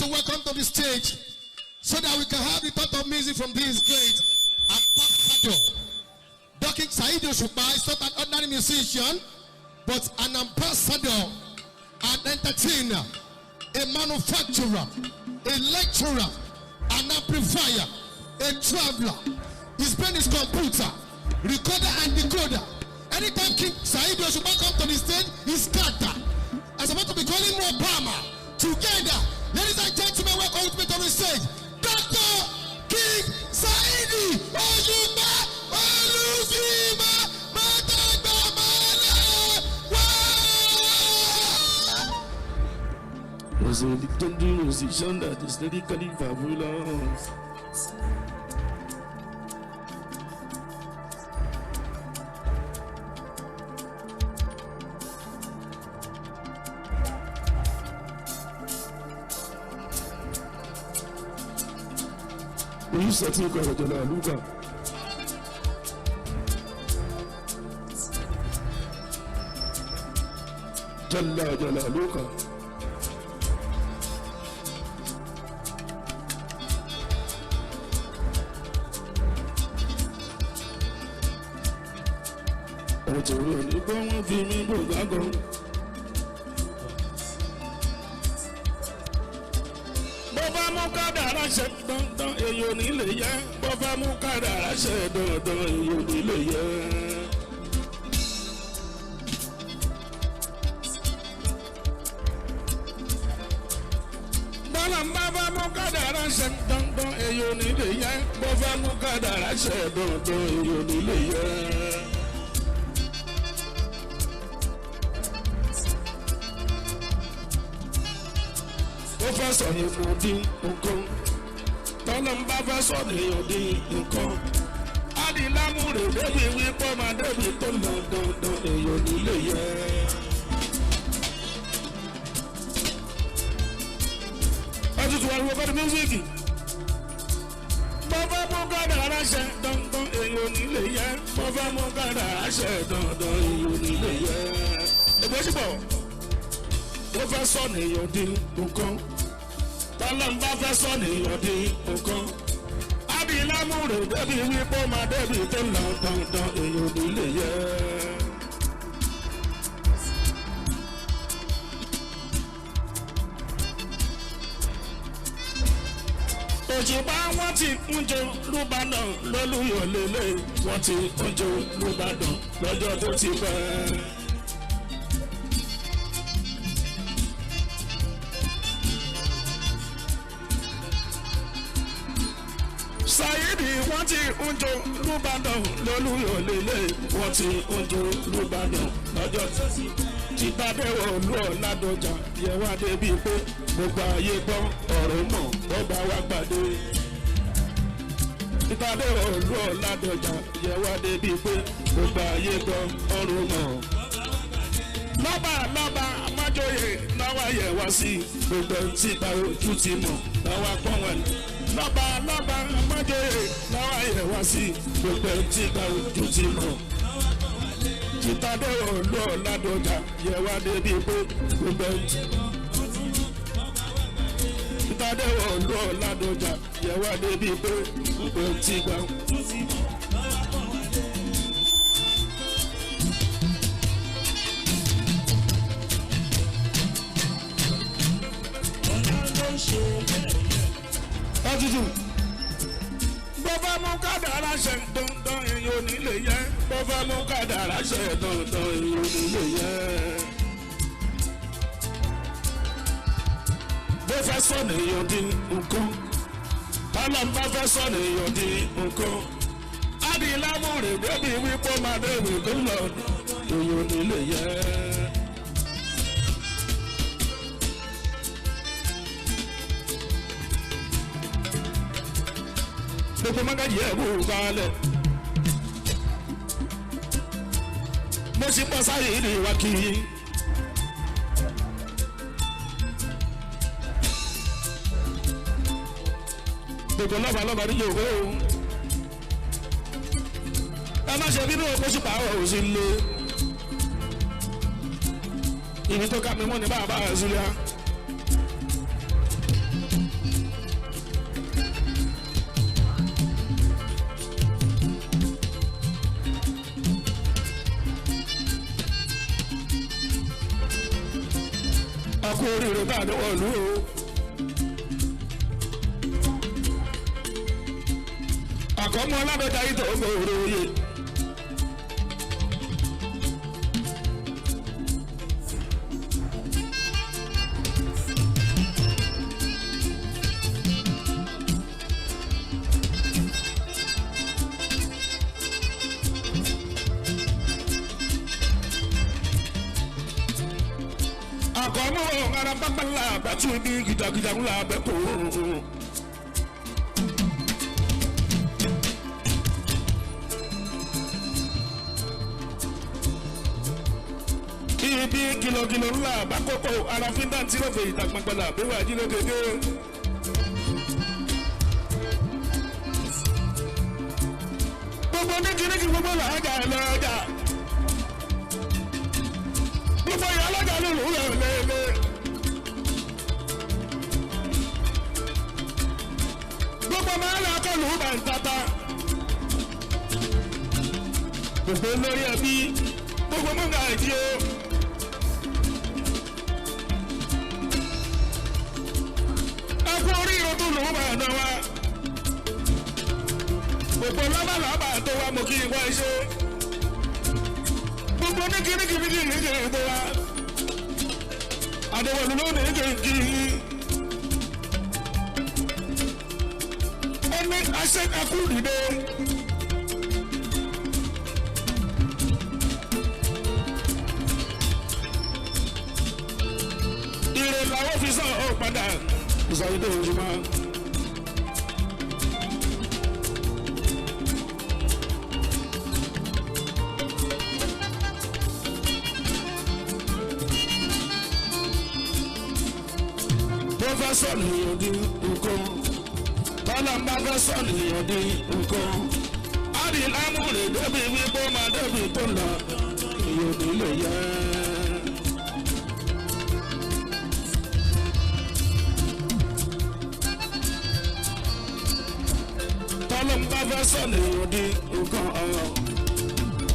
to welcome to the stage so that we can have the thought of music from this great ambassador. Dr. Saheed Osupa is not an ordinary musician, but an ambassador, an entertainer, a manufacturer, a lecturer, an amplifier, a traveler. His brain is computer, recorder and decoder. Anytime King Saheed Osupa comes to the stage, he's scattered. I'm about to be calling more Obama. Together, ladies and gentlemen, welcome with me to the stage, Dr. King Saheed Osupa Olufima Matagbamale. Was a legendary musician that is lyrically fabulous. We used to think of Jalaluka. Jalaluka. Ọ̀tọ̀rọ̀ nípa wọn fi mí gbọ̀gbàgbọ́. Bọ́fá mú kádàrá ṣe dandan èyí ò ní lè yẹ. Bọ́fá mú kádàrá ṣe dandan èyí ò ní lè yẹ. Bọ́lá ń bá mú kádàrá ṣe dandan èyí ò ní lè yẹ. Bọ́fá mú kádàrá ṣe dandan èyí ò ní lè yẹ. Ó fẹ́ sọ ní kò dín nǹkan tọ́lá ń bá fẹ́ sọ ní òdì nǹkan adìlámúrè débi wípé máa débi tó lọ dandan èèyàn nílé yẹ. Ọtútù wà ní wọ́pẹ́ ní mísíkì bọ́fẹ́ mú kádàrá ṣe dandan èèyàn nílé yẹ. Bọ́fẹ́ mú kádàrá ṣe dandan èèyàn nílé yẹ. Ègbé ṣùpọ̀ ó fẹ́ sọ ní òdì nǹkan. Tọ́lá ń bá fẹ́ sọ nìyàn di nǹkan. Adìlámúrè débi wípé máa débi tó lọ dandan èèyàn nílé yẹ. Òṣùpá wọ́n ti ń jó lùbàdàn lólùyọ̀ lélẹ̀. Wọ́n ti ń jó lùbàdàn lọ́jọ́ tó ti pẹ́. Saheedi wọ́n ti ń jó lùbàdàn lólùyọ̀ lélẹ̀. Wọ́n ti ń jó lùbàdàn lọ́jọ́ tí gbàdé olú ọ̀làdọ̀jà yẹ wá débi pé gbogbo ayé gbọ́ ọ̀rọ̀ mọ̀ ọba wa gbàdé. Gbàdé olú ọ̀làdọ̀jà yẹ wá débi pé gbogbo ayé gbọ́ ọ̀rọ̀ mọ̀. Lọ́ba amájòyè náwó yẹ wá sí gbogbo tí bá ojú ti mọ̀ náwó pọ́n wọn. Lọ́ba amájòyè náwó yẹ wá sí gbogbo tí bá ojú ti mọ̀. Títàdé olú ọ̀làdọ̀jà yẹ wá débi pé gbogbo tí. Títàdé olú ọ̀làdọ̀jà yẹ wá débi pé gbogbo tí gbà. Ọtútù bọ́fá mú kádàrá ṣe dandan èyí ò ní lè yẹ. Bọ́fá mú kádàrá ṣe dandan èyí ò ní lè yẹ. Bó fẹ́ sọ nìyàn di nǹkan. Tọ́lá ń bá fẹ́ sọ nìyàn di nǹkan. Adìlámúrè débi wípé máa débi tó lọ èyí ò ní lè yẹ. Gbogbo mágàjì ẹ̀ kú balẹ̀. Mo sì pọ̀ Saheedi wá kí i. Gbogbo lọ́ba níjẹ́ òwe o. Ẹ má ṣe bínú oṣù pààrọ̀ òsì lé. Ibi tó ká mi mọ́ ni bàbá Zulia. kú oríire bá àdéhùn ìlú o. àkọ́mọ́ Ládọjà yìí tó gbòòrò oyè. àkọ́mọ́ ọ̀gára pápá ńlá àbátú bí gìdàgìdà ńlá abẹ́kọ̀ òòrùn. ibi kìlọ̀kìlọ̀ ńlá àbákọ́kọ́ arafin dáńtí lọ́fẹ̀ẹ́ ìtàgbàgbàlà àbẹ̀wò àjílẹ̀ gègé. gbogbo níkìníkì gbogbo làájà lọ́jà. gbogbo ìyá alága ló lù ú lẹ́lẹ́lẹ́. gbogbo máa ń lọ akọ́lù ú bá ń tata. gbogbo lórí ẹbí gbogbo mọ́ngà ẹ̀jí o. ẹkú orí ìrọ̀tún lù ú bá ń dán wa. gbogbo lábàlábà tó wa mọ̀ kí n wá iṣẹ́. gbogbo ní kìnnìkìnnìkìnnì tó wa. àdéhùn ló ní kìnnìkìnnì. ẹni àṣẹ ẹkú dìde. ire làwọn fi sọ ọ padà ìsọyìn tó ń jùmọ̀. Professor Niyodi Uko, Balamba Professor Niyodi Uko, Adi Lamure Debi Wibo Ma Debi Tola, Niyodi Leye. Balamba Professor Niyodi Uko,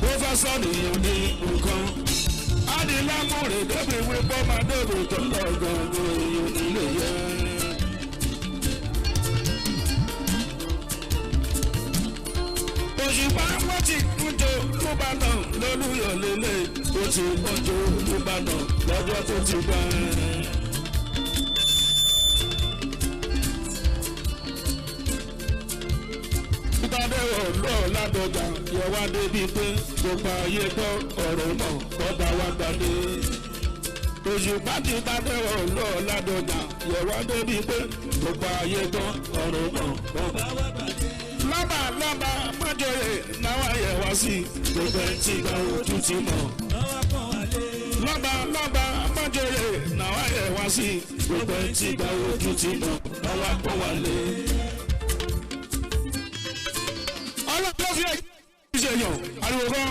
Professor Niyodi Uko. Adi Lamure Debi Wibo Ma Debi Tola, Niyodi Leye. Òṣùpá wọ́n ti kúnjọ lóbàdàn lólùyọ̀ lélẹ̀ ó ti kúnjọ lóbàdàn lọ́jọ́ tó ti gbà. Ìbádẹ́wọ̀ lọ́ọ̀ Ládọjà yẹ wá débi pé gbogbo ayé gbọ́ ọ̀rọ̀ náà bọ́ba wá gbadé. Òṣùpá ti bádẹ́wọ̀ lọ́ọ̀ Ládọjà yẹ wá débi pé gbogbo ayé gbọ́ ọ̀rọ̀ náà bọ́ba wá gbadé. Lọ́ba lọ́ba májòyè náwó ayẹ̀ wá sí gbogbo ẹ̀ tí gba ojú ti mọ̀. Lọ́ba lọ́ba májòyè náwó ayẹ̀ wá sí gbogbo ẹ̀ tí gba ojú ti mọ̀ náwó akọ́ wálé. Ọlọ́pàá fi ẹ̀jẹ̀ ìṣèyàn ariwo kan.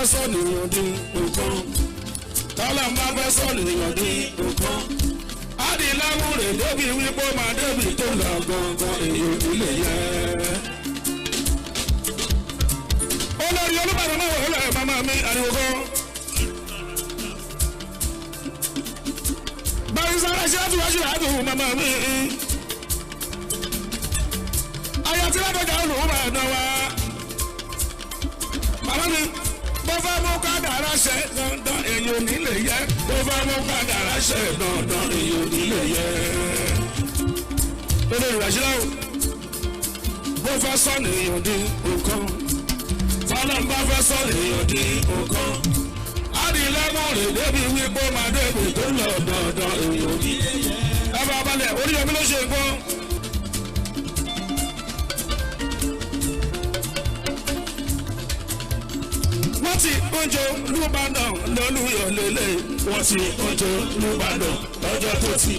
fẹ́ sọ nìyàn di nǹkan tọ́lá ń bá fẹ́ sọ nìyàn di nǹkan adìlámúrè débi wípé máa débi tó lọ gangan èyí ò nílé yẹ. olórí Olúbàdàn náà wọlé màmá mi ariwo kan. báyìí sára ṣe àtúwájú àdùn màmá mi. ayé tí ládọjà Olúbàdàn wá. màmá mi bó fẹ́ mú kádàrá ṣe dandan èyí ò nílé yẹ. bó fẹ́ mú kádàrá ṣe dandan èyí ò nílé yẹ. olórí Ràṣídà o bó fẹ́ sọ nìyàn di nǹkan fọlọ́n bá fẹ́ sọ nìyàn di nǹkan adìlẹ́mọ̀rẹ̀ débi wípé máa débi tó lọ dandan èyí ò nílé yẹ. ẹ bá balẹ̀ orí omi ló ṣe gbọ́n. wọ́n ti oúnjẹ Olúbàdàn lọ́lùyọ̀ lélẹ̀ wọ́n ti oúnjẹ Olúbàdàn lọ́jọ́ tó ti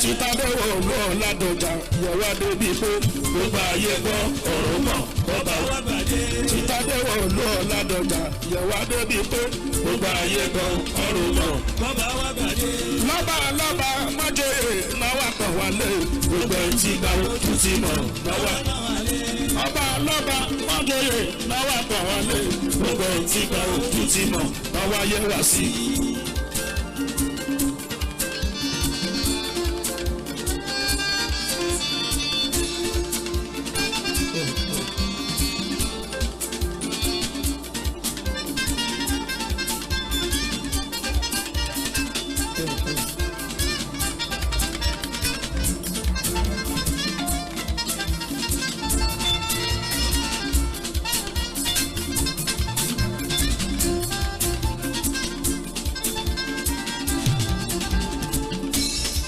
títàdéwọ̀ lọ́ Ládọjà yẹ̀wá débi pé gbogbo ayé gbọ́ ọ̀rọ̀ mọ̀ bọ́bá wá gbàdé. títàdéwọ̀ lọ́ Ládọjà yẹ̀wá débi pé gbogbo ayé gbọ́ ọ̀rọ̀ mọ̀ bọ́bá wá gbàdé. lọ́ba májèlé náwó kan wálé gbogbo ẹ̀ ti gbà ó tún ti mọ̀ náwó. lọ́ba májèlé náwó kan wálé gbogbo ẹ̀ ti gbà ó tún ti mọ̀ náwó ayé wá sí.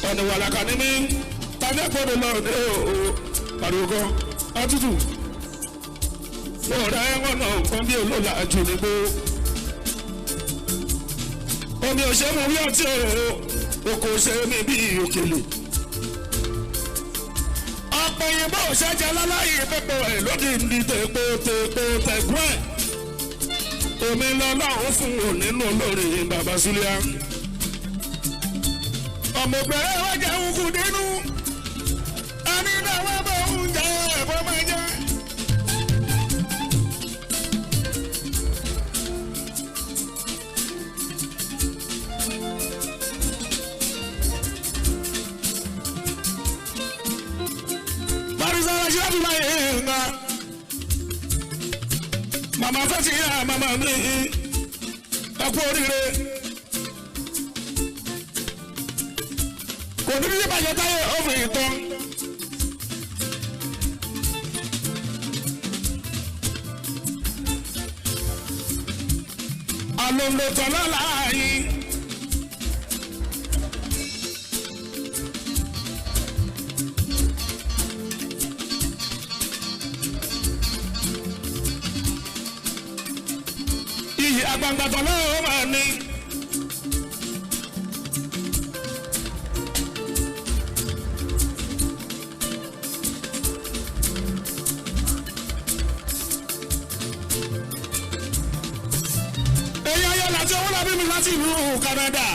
ọ̀nà wàlàkà ní mi tàbí ẹ̀pọ̀dọ̀ lọ́ọ̀dẹ́ pariwo kan ọtútù lọ́ọ̀dá ẹ̀wọ̀n náà kan bí olóòlà jù nígbó omi ò ṣe mú wí ọtí o kò ṣe mí bí òkèlè ọ̀pọ̀ òyìnbó ṣẹ́jẹ́ láláyé pẹ́pọ̀ ẹ̀ lódì ní tẹ̀gbọ́n ẹ̀ omi lọ́lọ́run fún òun nínú olórí bàbá Súlíà. ọmọ bẹ̀rẹ̀ wá jẹun kù nínú ẹni náà wá bọ̀ oúnjẹ ẹ̀fọ́ máa jẹ́. Barisa Rashida bí láyé ńlá màmá fẹ́ ti yá màmá mi ẹ kú oríire. kò ní bí bàjẹ́ táyé ọ̀fìn ìtàn. àlòlòtọ̀ lọ́la yìí. iyì àgbàǹgbàtọ̀ lọ́wọ́ máa ní. láti ìlú Canada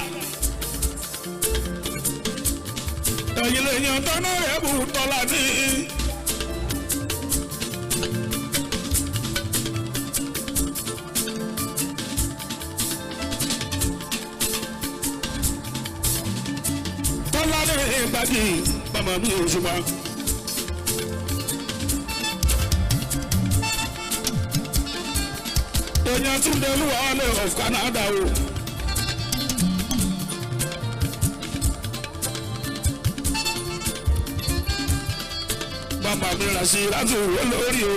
ẹ̀yin lè yan tọ́nà rẹ̀ bù tọ́lá ní. tọ́lá ní ìgbàdí bàbá mi ò ṣùgbọ́n. èèyàn tún dé olúwa ọlẹ́ of Canada o. bàbá mi rà sí láti olórí o.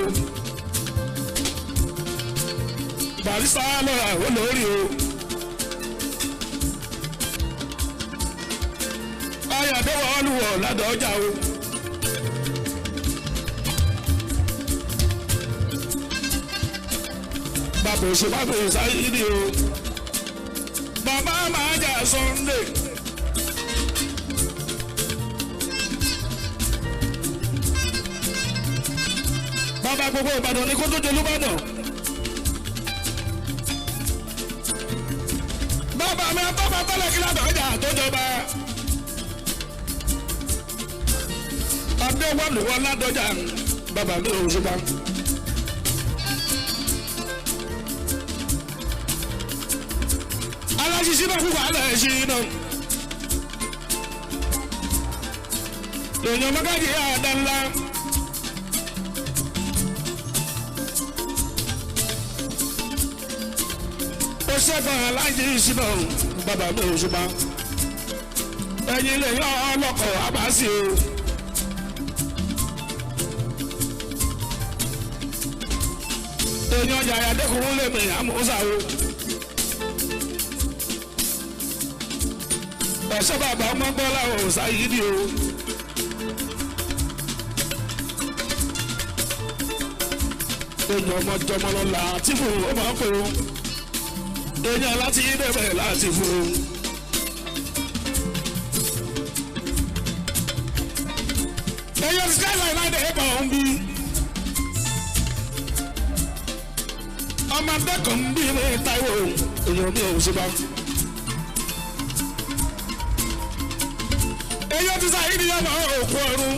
Barista lọ́ra olórí o. ayàdéwọ̀ olúwọ̀ ládọ́jà o. bàbá òṣèbàbò sáyidi o. bàbá máa jà Sunday. bàbá gbogbo Ìbàdàn ní kó tó jẹ Olúbàdàn. bàbá mi àtọ́fà tọ́lẹ̀ kí ládọ̀ ọjà tó jọba. adéwọ́lùwọ́ ládọ́jà bàbá mi ò ṣùgbọ́n. aláṣiṣí náà kúkọ alẹ́ ṣí náà. èèyàn mọ́gàjì àdánlá. ó ṣẹ́gun aláṣiṣí náà bàbá mi ò ṣùgbọ́n. ẹ̀yin lè yọ ọlọ́kọ̀ abáṣe o. èèyàn yàyà dẹ́kun lè mi àmúṣà o. ọ̀ṣẹ́ bàbá ọmọ gbọ́lá ò sáyídì o. èèyàn ọmọ jọmọ lọ láti fún un ó máa ń pè ó. èèyàn láti yí débẹ̀ láti fún un. èèyàn skyline láì dé ẹ̀bà ọ̀hún bí. ọmọ adẹ́kọ̀ọ́ ń bí ní Táíwò èèyàn mi ò ṣe bá. èèyàn ti sáyé ní yàrá òkú ọ̀run.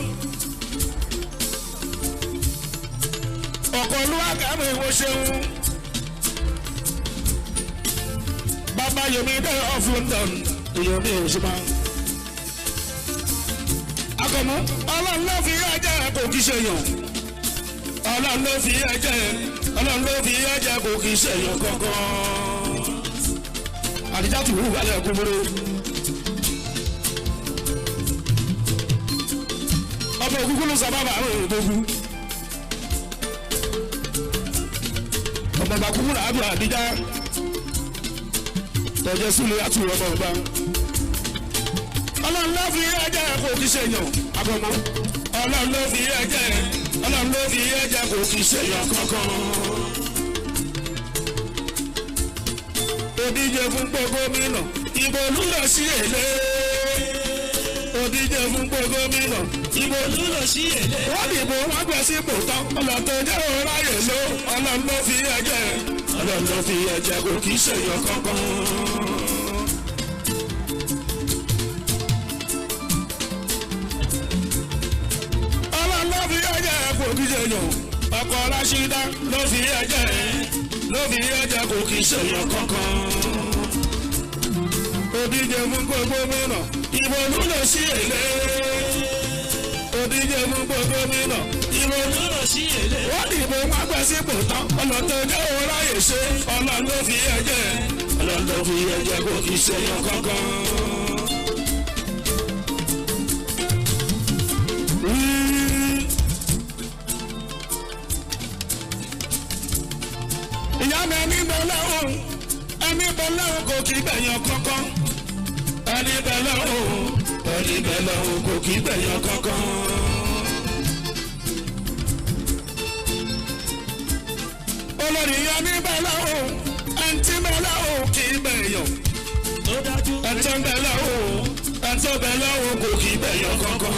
ọ̀kọ̀ olúwa kàmú ìwọ ṣeun. bàbá yomi dé of London èèyàn mi ò ṣe bá. akọ̀mú ọlọ́run ló fi ẹ̀jẹ̀ kò kí ṣe yàn. ọlọ́run ló fi ẹ̀jẹ̀ ọlọ́run ló fi ẹ̀jẹ̀ kò kí ṣe yàn kankan. àdìjá tù wú wálé kúmúrú. ọmọ òkúkú ló sábà bá àwọn òdòdó. ọmọ ọba kúkú là á dùn àdìjá. tọ̀jẹ̀ sílẹ̀ àtúwọ̀ ọmọ ọba. ọlọ́run ló fi ẹ̀jẹ̀ kò kí ṣe yàn àgọ́mọ́. ọlọ́run ló fi ẹ̀jẹ̀ ọlọ́run ló fi ẹ̀jẹ̀ kò kí ṣe yàn kankan. òdíje fún gbogbo gómìnà ìbò lúlọ sí èlé. òdíje fún gbogbo gómìnà ìbò lúlọ sí èlé. wọ́n dìbò wọ́n gbẹ sí ipò tán ọlọ́tọ̀ jẹ́ òráyè ló. ọlọ́run ló fi ẹ̀jẹ̀ ọlọ́run ló fi ẹ̀jẹ̀ kò kí ṣe yàn kankan. ọkọ̀ Rashida ló fi ẹ̀jẹ̀ kò kì í ṣèyàn kankan. òdíje fún gbogbo gómìnà ìbò lúlọ sí èlé. òdíje fún gbogbo gómìnà ìbò lúlọ sí èlé. wọ́n dìbò wọn gbẹ sípò tán ọlọ́tọ̀ jẹ́ òráyè ṣe. ọlọ́run ló fi ẹ̀jẹ̀ kò kì í ṣèyàn kankan. ìyá mi ẹni bẹ lọ́hùn kò kí bẹ̀yàn kankan. ẹni bẹ lọ́hùn kò kí bẹ̀yàn kankan. olórí ìyá mi bẹ lọ́hùn ẹntì bẹ lọ́hùn kì í bẹ̀yàn. ẹntì bẹ lọ́hùn kò kí bẹ̀yàn kankan.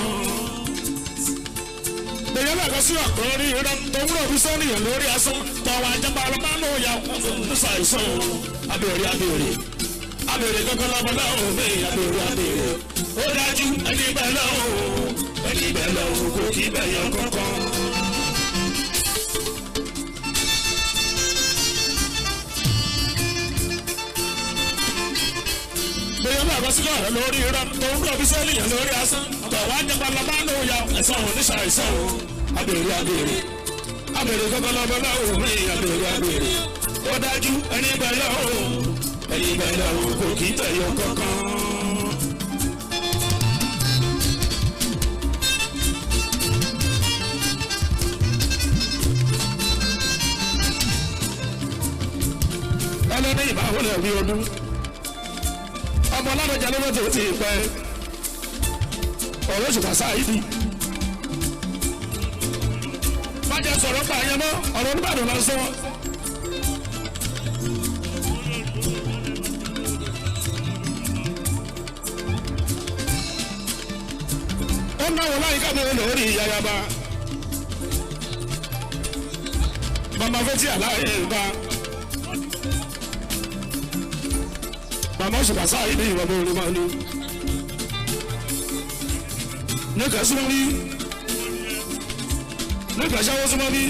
èyí náà kọ sí ọ̀pọ̀ orí rẹ tó wúlò bí sọ́nìyàn lórí asán tọwọ́ ajẹ́pá ọlọ́pàá náà yà ń ṣàìsàn abèrè kankan lọ́mọ náà ò mẹ́ abèrè ó dájú ẹni bẹ́ẹ̀ lọ́wọ́ kò kí bẹ́ẹ̀ yàn kankan. èyí náà kọ sí ọ̀rọ̀ lórí rẹ tó wúlò bí sọ́nìyàn lórí asán tọwọ́ ajẹ́pá ọlọ́pàá náà yà ń ṣàìsàn abèrè kankan lọ́mọ náà ò mẹ́ abèrè ó dájú ẹni bẹ́ẹ̀ lọ́wọ́ kò kí tẹ̀yọ kankan. ẹlẹ́ni ìbáwò lè rí ọdún ọmọ Ládọjà lọ́wọ́ tó ti pẹ́ ọ̀rọ̀ òṣùpá sáàyídì má jẹ́ sọ̀rọ̀ pa àyẹ̀mọ́ ọ̀rọ̀ Olúbàdàn lásán. náwó láyìíká mi lórí yayaba mama fẹ́ tí àlàyé bá màmá òṣùpá sáyé ní ìwọ̀n orin máa ní. ní kẹsùn rí ní kẹsàwọ́ súnmọ́ bí.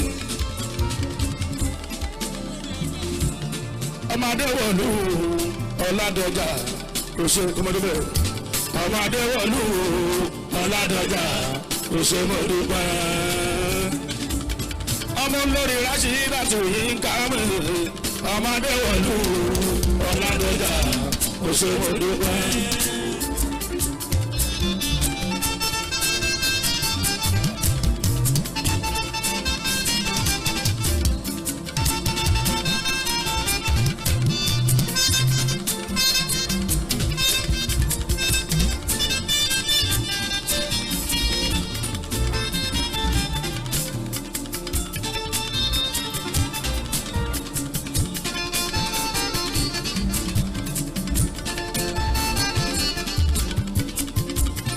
ọmọdé wọ̀lú ọ̀làdọ̀jà òṣèlú kọ́mọdé bẹ̀rẹ̀. ọmọdé wọ̀lú ọ̀làdọ̀jà òṣèlú dúpẹ́. ọmọ olórí ráṣí láti yín kámẹ́. ọmọdé wọ̀lú ọ̀làdọ̀jà òṣèlú dúpẹ́.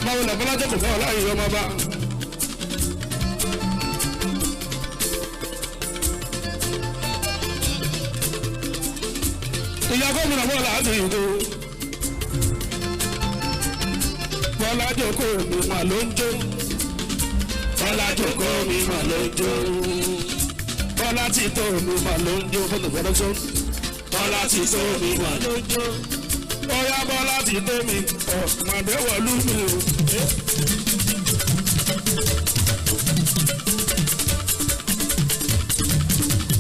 Bọ́lájọ́ kò fẹ́ ọ láàyè ọmọ bá. ìyá gómìnà Bọ́lá àti ìdó. Bọ́lájọ́ kò mi mà ló ń jó. Bọ́lájọ́ kò mi mà ló ń jó. Bọ́lá ti tó mi mà ló ń jó. Bọ́lá ti tó mi mà ló ń jó. Bóyá Bọ́lá ti tó mi ọ̀mọdé wọ̀lú mi o.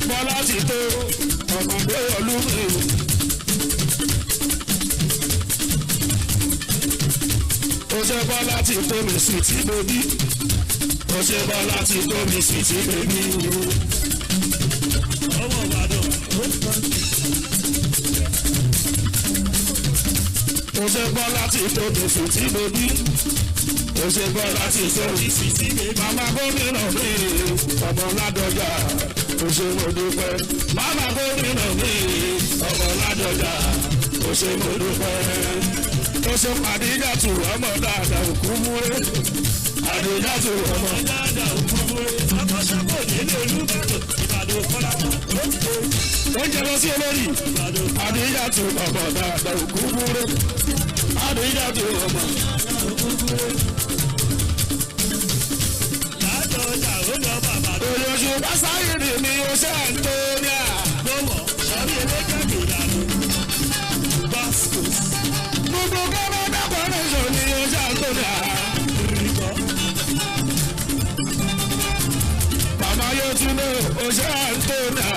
Bọ́lá ti tó ọ̀mọdé wọ̀lú mi o. Ó ṣe Bọ́lá ti tó mi sí tí mo bí. Ó ṣe Bọ́lá ti tó mi sí tí mo bí. Ọmọ Ìbàdàn ó sọ. Ó ṣe Bọ́lá ti tó mi sí tí mo bí. Ó ṣe Bọ́lá ti tó mi sí tí mo bí. Màmá gómìnà mi ọmọ Ládọjà ó ṣe mo dúpẹ́. Màmá gómìnà mi ọmọ Ládọjà ó ṣe mo dúpẹ́. Ó ṣe Àdíjàtù ọmọ dáadáa òkú múre. Àdíjàtù ọmọ dáadáa òkú múre. Ọkọ ṣàkó nílé Olúbàdàn Ìbàdàn Fọlámọ. Ó jẹ lọ sí olórí. Àdíjàtù ọmọ dáadáa òkú múre. Àdíjàtù ọmọ dáadáa òkú múre. Ládọjà ó lọ bàbá. Olóṣù Básáyé ni mi ò ṣe Antonia. Lọ́wọ́ sọ́rí eléjàgbé ìlànà. Bascos. Gbogbo gbọ́dọ̀ dàpọ̀ nation ni ó ṣe Antonia. Màmá yóò tún lé ó ṣe Antonia.